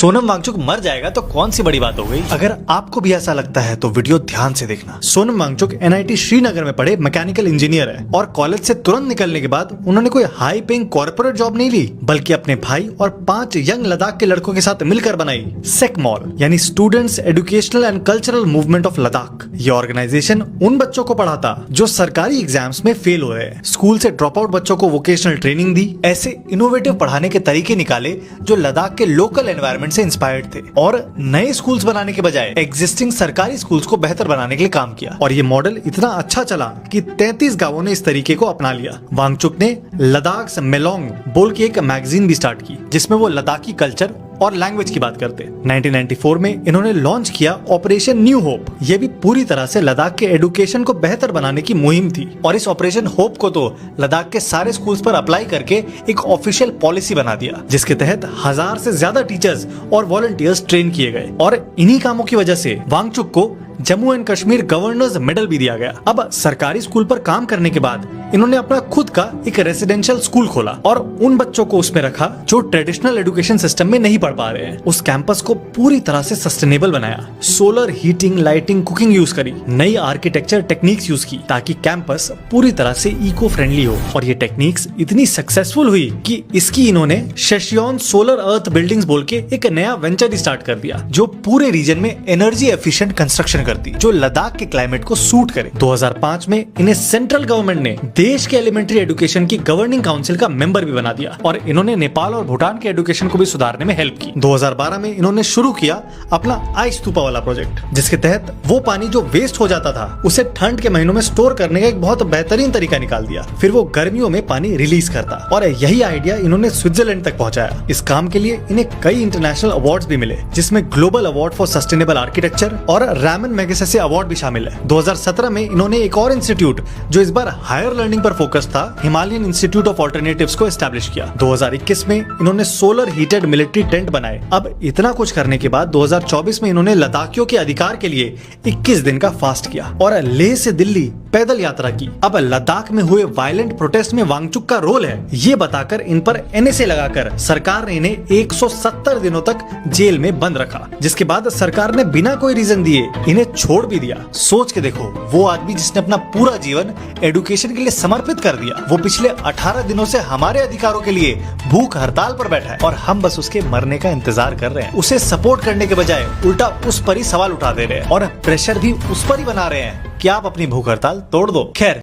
सोनम वांगचुक मर जाएगा तो कौन सी बड़ी बात हो गई। अगर आपको भी ऐसा लगता है तो वीडियो ध्यान से देखना। सोनम वांगचुक NIT श्रीनगर में पढ़े मैकेनिकल इंजीनियर है और कॉलेज से तुरंत निकलने के बाद उन्होंने कोई हाई पेइंग कॉर्पोरेट जॉब नहीं ली, बल्कि अपने भाई और 5 यंग लद्दाख के लड़कों के साथ मिलकर बनाई सेकमॉल यानी students educational and cultural movement of Ladakh. ये ऑर्गेनाइजेशन उन बच्चों को पढ़ाता जो सरकारी एग्जाम्स में फेल हो रहे हैं, स्कूल से ड्रॉप आउट बच्चों को वोकेशनल ट्रेनिंग दी, ऐसे इनोवेटिव पढ़ाने के तरीके निकाले जो लद्दाख के लोकल एनवायरनमेंट से इंस्पायर्ड थे और नए स्कूल्स बनाने के बजाय एग्जिस्टिंग सरकारी स्कूल्स को बेहतर बनाने के लिए काम किया। और ये मॉडल इतना अच्छा चला कि 33 गांवों ने इस तरीके को अपना लिया। वांगचुक ने लद्दाख मेलोंग बोल के एक मैगजीन भी स्टार्ट की जिसमें वो लद्दाखी कल्चर और लैंग्वेज की बात करते। 1994 में इन्होंने लॉन्च किया ऑपरेशन न्यू होप। ये भी पूरी तरह से लद्दाख के एजुकेशन को बेहतर बनाने की मुहिम थी और इस ऑपरेशन होप को तो लद्दाख के सारे स्कूल्स पर अप्लाई करके एक ऑफिशियल पॉलिसी बना दिया, जिसके तहत 1000 से ज्यादा टीचर्स और वॉलंटियर्स ट्रेन किए गए। और इन्हीं कामों की वजह से वांगचुक को Jammu and Kashmir governors medal भी दिया गया। अब सरकारी स्कूल पर काम करने के बाद इन्होंने अपना खुद का एक रेसिडेंशियल स्कूल खोला और उन बच्चों को उसमें रखा जो ट्रेडिशनल एजुकेशन सिस्टम में नहीं पढ़ पा रहे हैं। उस कैंपस को पूरी तरह से सस्टेनेबल बनाया, solar heating, lighting, cooking use करी, नई आर्किटेक्चर टेक्निक्स यूज की ताकि कैंपस पूरी तरह से इको फ्रेंडली हो। और ये टेक्निक्स इतनी सक्सेसफुल हुई कि इसकी इन्होंने शेशियोन सोलर अर्थ बिल्डिंग्स बोल के एक नया वेंचर स्टार्ट कर दिया जो पूरे रीजन में एनर्जी एफिशिएंट कंस्ट्रक्शन करती, जो लद्दाख के क्लाइमेट को सूट करे। 2005 में इन्हें सेंट्रल गवर्नमेंट ने देश के एलिमेंट्री एजुकेशन की गवर्निंग काउंसिल का मेंबर भी बना दिया और इन्होंने नेपाल और भूटान के एजुकेशन को भी सुधारने में हेल्प की। 2012 में इन्होंने शुरू किया अपना आइस स्तूपा वाला प्रोजेक्ट, जिसके तहत वो पानी जो वेस्ट हो जाता था उसे ठंड के महीनों में स्टोर करने का एक बहुत बेहतरीन तरीका निकाल दिया। फिर वो गर्मियों में पानी रिलीज करता और यही आइडिया इन्होंने स्विट्जरलैंड तक पहुंचाया। इस काम के लिए इन्हें कई इंटरनेशनल अवार्ड्स भी मिले, जिसमें global award for sustainable architecture और रैमन मैगसेसे अवार्ड भी शामिल है। 2017 में इन्होंने एक और इंस्टीट्यूट जो इस बार हायर लर्निंग पर फोकस था, हिमालयन इंस्टीट्यूट ऑफ ऑल्टरनेटिव्स को एस्टैब्लिश किया। 2021 में इन्होंने सोलर हीटेड मिलिट्री टेंट बनाए। अब इतना कुछ करने के बाद 2024 में इन्होंने लद्दाखियों के अधिकार के लिए 21 दिन का फास्ट किया और लेह से दिल्ली पैदल यात्रा की। अब लद्दाख में हुए वायलेंट प्रोटेस्ट में वांगचुक का रोल है ये बताकर इन पर NSA लगाकर सरकार ने इन्हें 170 दिनों तक जेल में बंद रखा, जिसके बाद सरकार ने बिना कोई रीजन दिए इन्हें छोड़ भी दिया। सोच के देखो, वो आदमी जिसने अपना पूरा जीवन एजुकेशन के लिए समर्पित कर दिया, वो पिछले 18 दिनों से हमारे अधिकारों के लिए भूख हड़ताल पर बैठा है और हम बस उसके मरने का इंतजार कर रहे हैं। उसे सपोर्ट करने के बजाय उल्टा उस पर ही सवाल उठा दे रहे हैं और प्रेशर भी उस पर ही बना रहे हैं कि आप अपनी भूख हड़ताल तोड़ दो। खैर,